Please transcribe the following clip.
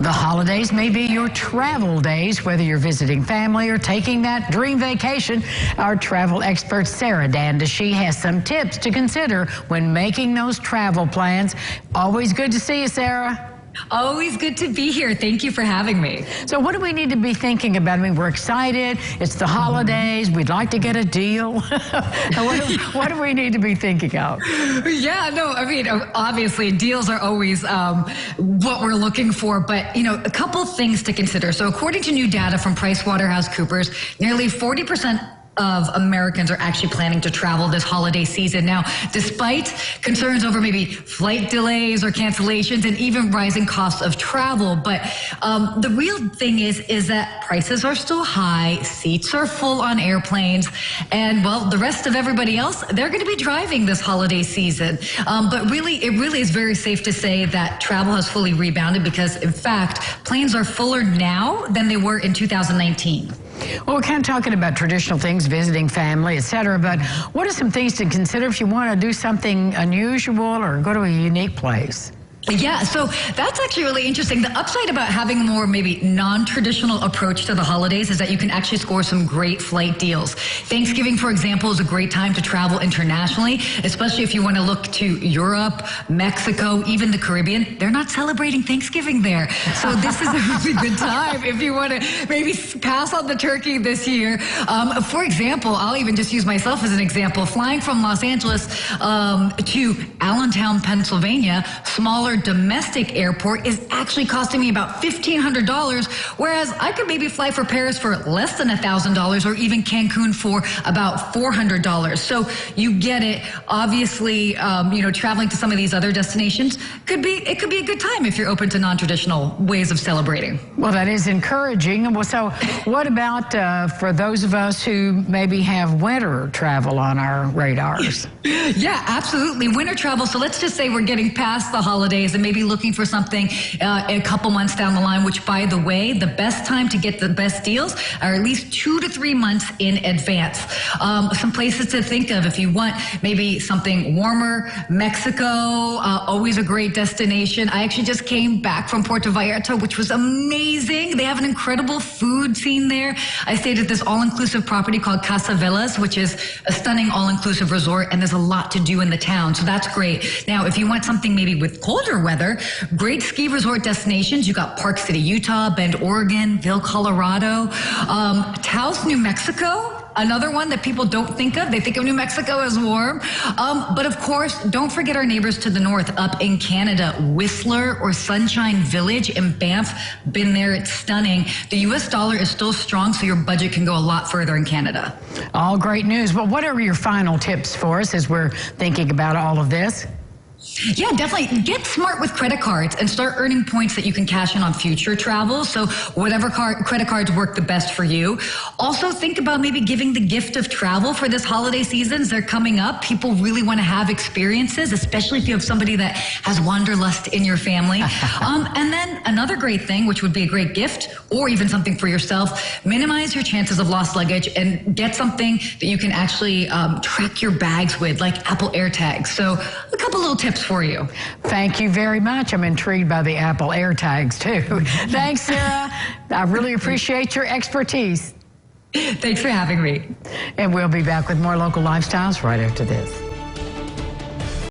The holidays may be your travel days, whether you're visiting family or taking that dream vacation. Our travel expert, Sarah Dandashy, has some tips to consider when making those travel plans. Always good to see you, Sarah. Always good to be here. Thank you for having me. So what do we need to be thinking about? I mean, we're excited. It's the holidays. We'd like to get a deal. what do we need to be thinking of? Yeah, no, I mean, obviously deals are always what we're looking for, but, you know, a couple things to consider. So according to new data from PricewaterhouseCoopers, nearly 40% of Americans are actually planning to travel this holiday season. Now, despite concerns over maybe flight delays or cancellations and even rising costs of travel, but the real thing is that prices are still high, seats are full on airplanes, and well, the rest of everybody else, they're going to be driving this holiday season. But really, it really is very safe to say that travel has fully rebounded because, in fact, planes are fuller now than they were in 2019. Well, we're kind of talking about traditional things, visiting family, etc., but what are some things to consider if you want to do something unusual or go to a unique place? Yeah, so that's actually really interesting. The upside about having a more maybe non-traditional approach to the holidays is that you can actually score some great flight deals. Thanksgiving, for example, is a great time to travel internationally, especially if you want to look to Europe, Mexico, even the Caribbean. They're not celebrating Thanksgiving there. So this is a really good time if you want to maybe pass on the turkey this year. For example, I'll even just use myself as an example. Flying from Los Angeles to Allentown, Pennsylvania, smaller domestic airport, is actually costing me about $1,500, whereas I could maybe fly for Paris for less than $1,000 or even Cancun for about $400. So you get it. Obviously, you know, traveling to some of these other destinations could be a good time if you're open to non-traditional ways of celebrating. Well, that is encouraging. Well, so what about for those of us who maybe have winter travel on our radars? Yeah, absolutely. Winter travel. So let's just say we're getting past the holidays and maybe looking for something a couple months down the line, which, by the way, the best time to get the best deals are at least 2 to 3 months in advance. Some places to think of if you want maybe something warmer. Mexico, always a great destination. I actually just came back from Puerto Vallarta, which was amazing. They have an incredible food scene there. I stayed at this all-inclusive property called Casa Villas, which is a stunning all-inclusive resort, and there's a lot to do in the town, so that's great. Now, if you want something maybe with colder weather, great ski resort destinations. You got Park City, Utah, Bend, Oregon, Vail, Colorado, Taos, New Mexico. Another one that people don't think of. They think of New Mexico as warm. But of course, don't forget our neighbors to the north up in Canada, Whistler or Sunshine Village in Banff. Been there, it's stunning. The U.S. dollar is still strong, so your budget can go a lot further in Canada. All great news. Well, what are your final tips for us as we're thinking about all of this? Yeah, definitely. Get smart with credit cards and start earning points that you can cash in on future travel. So whatever credit cards work the best for you. Also think about maybe giving the gift of travel for this holiday seasons. They're coming up. People really want to have experiences, especially if you have somebody that has wanderlust in your family. And then another great thing, which would be a great gift or even something for yourself, minimize your chances of lost luggage and get something that you can actually track your bags with, like Apple AirTags. So a couple little tips for you. Thank you very much. I'm intrigued by the Apple AirTags too. Thanks, Sarah. I really appreciate your expertise. Thanks for having me. And we'll be back with more local lifestyles right after this.